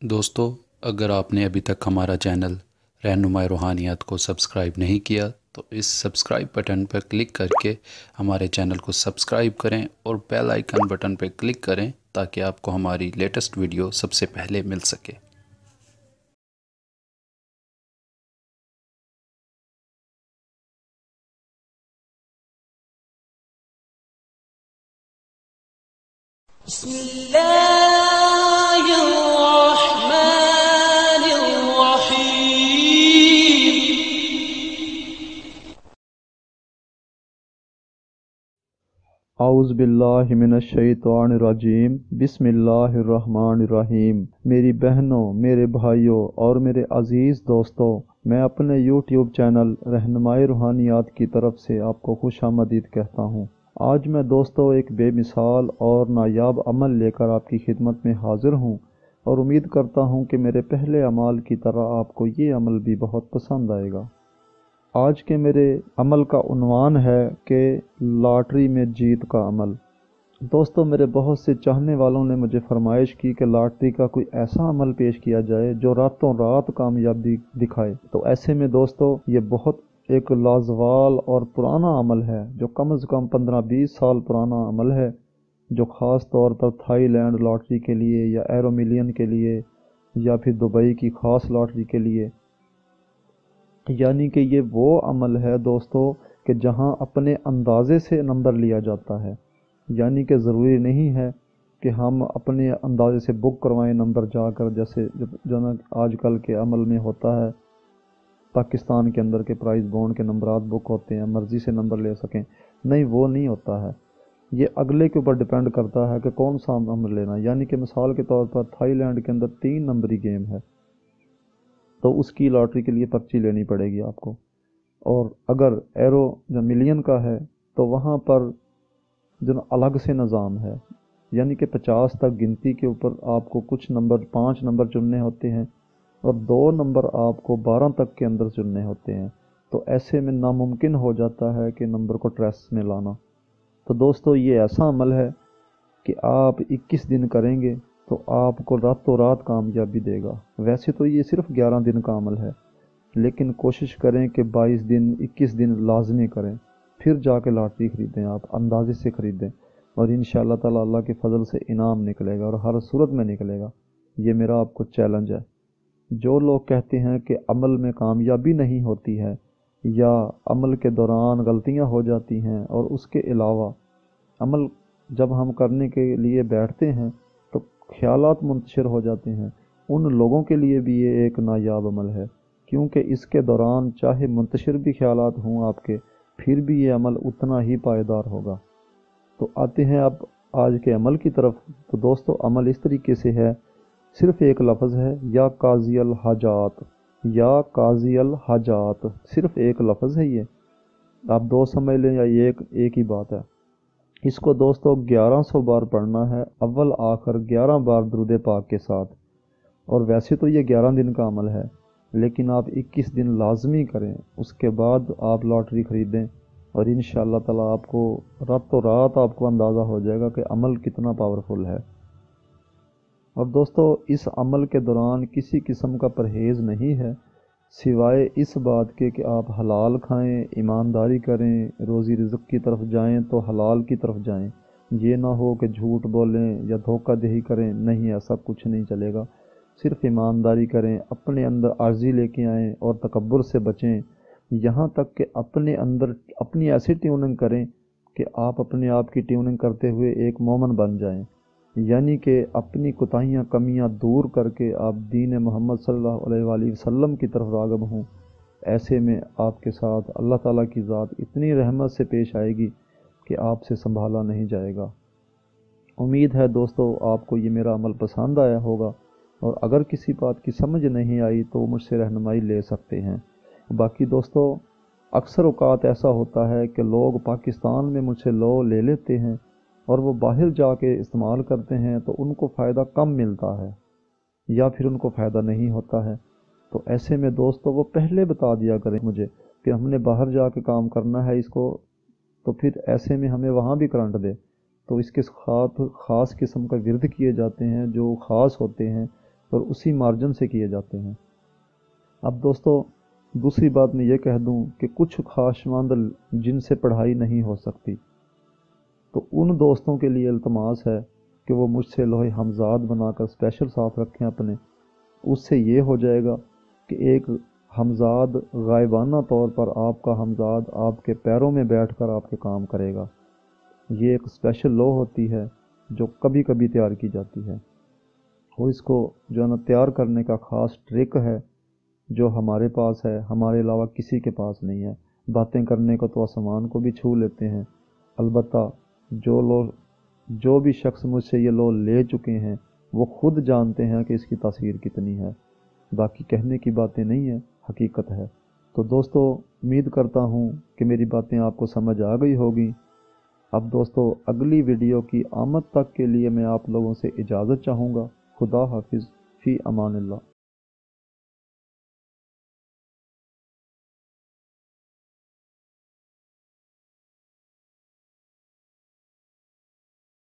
दोस्तों, अगर आपने अभी तक हमारा चैनल रहनुमाई रूहानियात को सब्सक्राइब नहीं किया तो इस सब्सक्राइब बटन पर क्लिक करके हमारे चैनल को सब्सक्राइब करें और बेल आइकन बटन पर क्लिक करें ताकि आपको हमारी लेटेस्ट वीडियो सबसे पहले मिल सके। औज़ुबिल्लाहिमिनश्शैतानिर्रजीम बिस्मिल्लाहिर्रहमानिर्रहीम। मेरी बहनों, मेरे भाइयों और मेरे अज़ीज़ दोस्तों, मैं अपने यूट्यूब चैनल रहनुमाई रूहानियात की तरफ से आपको खुशामदीद कहता हूँ। आज मैं दोस्तों एक बेमिसाल और नायाब अमल लेकर आपकी खिदमत में हाज़िर हूँ और उम्मीद करता हूँ कि मेरे पहले अमाल की तरह आपको ये अमल भी बहुत पसंद आएगा। आज के मेरे अमल का उन्वान है कि लॉटरी में जीत का अमल। दोस्तों, मेरे बहुत से चाहने वालों ने मुझे फरमाइश की कि लॉटरी का कोई ऐसा अमल पेश किया जाए जो रातों रात कामयाबी दिखाए। तो ऐसे में दोस्तों, ये बहुत एक लाजवाल और पुराना अमल है जो कम से कम 15-20 साल पुराना अमल है, जो ख़ास तौर पर थाईलैंड लॉटरी के लिए या एरो मिलियन के लिए या फिर दुबई की ख़ास लॉटरी के लिए, यानी कि ये वो अमल है दोस्तों कि जहां अपने अंदाज़े से नंबर लिया जाता है। यानी कि ज़रूरी नहीं है कि हम अपने अंदाज़े से बुक करवाएं नंबर जाकर, जैसे जो ना आजकल के अमल में होता है। पाकिस्तान के अंदर के प्राइस बॉन्ड के नंबरात बुक होते हैं, मर्ज़ी से नंबर ले सकें। नहीं, वो नहीं होता है। ये अगले के ऊपर डिपेंड करता है कि कौन सा नंबर लेना। यानी कि मिसाल के तौर पर थाईलैंड के अंदर 3 नंबरी गेम है, तो उसकी लॉटरी के लिए पर्ची लेनी पड़ेगी आपको। और अगर एरो जो मिलियन का है तो वहाँ पर जो अलग से निज़ाम है, यानी कि 50 तक गिनती के ऊपर आपको कुछ नंबर 5 नंबर चुनने होते हैं और 2 नंबर आपको 12 तक के अंदर चुनने होते हैं। तो ऐसे में नामुमकिन हो जाता है कि नंबर को ट्रेस में लाना। तो दोस्तों, ये ऐसा अमल है कि आप 21 दिन करेंगे तो आपको रातों रात कामयाबी देगा। वैसे तो ये सिर्फ 11 दिन का अमल है, लेकिन कोशिश करें कि 22 दिन 21 दिन लाजमी करें, फिर जाके लॉटरी ख़रीदें। आप अंदाजे से ख़रीदें और इंशाअल्लाह ताला अल्लाह के फ़ज़ल से इनाम निकलेगा और हर सूरत में निकलेगा। ये मेरा आपको चैलेंज है। जो लोग कहते हैं कि अमल में कामयाबी नहीं होती है या अमल के दौरान गलतियां हो जाती हैं, और उसके अलावा अमल जब हम करने के लिए बैठते हैं तो ख्यालात मुंतशिर हो जाते हैं, उन लोगों के लिए भी ये एक नायाब अमल है, क्योंकि इसके दौरान चाहे मुंतशिर भी ख्यालात हों आपके, फिर भी ये अमल उतना ही पायदार होगा। तो आते हैं अब आज के अमल की तरफ। तो दोस्तों, अमल इस तरीके से है, सिर्फ एक लफ्ज़ है, या काज़ी अल हाजात, या काज़ी अल हाजात, सिर्फ एक लफ्ज़ है। ये आप दो समझ लें या एक ही बात है। इसको दोस्तों 1100 बार पढ़ना है, अव्वल आखिर 11 बार दुरूद पाक के साथ। और वैसे तो ये 11 दिन का अमल है, लेकिन आप 21 दिन लाजमी करें, उसके बाद आप लॉटरी ख़रीदें और इंशाअल्लाह ताला आपको रातों रात आपको अंदाज़ा हो जाएगा कि अमल कितना पावरफुल है। और दोस्तों, इस अमल के दौरान किसी किस्म का परहेज़ नहीं है, सिवाय इस बात के कि आप हलाल खाएं, ईमानदारी करें, रोज़ी रिज़्क़ की तरफ जाएं तो हलाल की तरफ जाएं। ये ना हो कि झूठ बोलें या धोखा दही करें, नहीं, ऐसा कुछ नहीं चलेगा। सिर्फ ईमानदारी करें, अपने अंदर आर्ज़ी लेके आएँ और तकब्बुर से बचें। यहाँ तक कि अपने अंदर अपनी ऐसी ट्यूनिंग करें कि आप अपने आप की ट्यूनिंग करते हुए एक मोमिन बन जाएं। यानी कि अपनी कोताहियाँ कमियाँ दूर करके आप दीन मोहम्मद सल्लल्लाहु अलैहि वसल्लम की तरफ राग़िब हों। ऐसे में आपके साथ अल्लाह ताला की ज़ात इतनी रहमत से पेश आएगी कि आपसे संभाला नहीं जाएगा। उम्मीद है दोस्तों आपको ये मेरा अमल पसंद आया होगा, और अगर किसी बात की समझ नहीं आई तो मुझसे रहनुमाई ले सकते हैं। बाकी दोस्तों, अक्सर औक़ात ऐसा होता है कि लोग पाकिस्तान में मुझसे लो ले लेते हैं और वो बाहर जाके इस्तेमाल करते हैं तो उनको फ़ायदा कम मिलता है या फिर उनको फ़ायदा नहीं होता है। तो ऐसे में दोस्तों वो पहले बता दिया करें मुझे कि हमने बाहर जाके काम करना है इसको, तो फिर ऐसे में हमें वहाँ भी करंट दे। तो इसके साथ ख़ास किस्म का विरद किए जाते हैं जो ख़ास होते हैं, और उसी मार्जिन से किए जाते हैं। अब दोस्तों दूसरी बात मैं ये कह दूं कि कुछ ख्वाहिशमंद जिनसे पढ़ाई नहीं हो सकती, तो उन दोस्तों के लिए इल्तमास है कि वो मुझसे लोहे हमजाद बनाकर स्पेशल साथ रखें अपने। उससे ये हो जाएगा कि एक हमजाद गायबाना तौर पर आपका हमजाद आपके पैरों में बैठकर आपके काम करेगा। ये एक स्पेशल लॉ होती है जो कभी कभी तैयार की जाती है, और इसको जो है ना तैयार करने का ख़ास ट्रिक है जो हमारे पास है, हमारे अलावा किसी के पास नहीं है। बातें करने को तो आसमान को भी छू लेते हैं, अलबत्ता जो भी शख्स मुझसे ये लॉ ले चुके हैं वो खुद जानते हैं कि इसकी तासीर कितनी है। बाकी कहने की बातें नहीं है, हकीकत है। तो दोस्तों उम्मीद करता हूँ कि मेरी बातें आपको समझ आ गई होगी। अब दोस्तों अगली वीडियो की आमद तक के लिए मैं आप लोगों से इजाज़त चाहूँगा। खुदा हाफिज़, फ़ी अमानिल्लाह।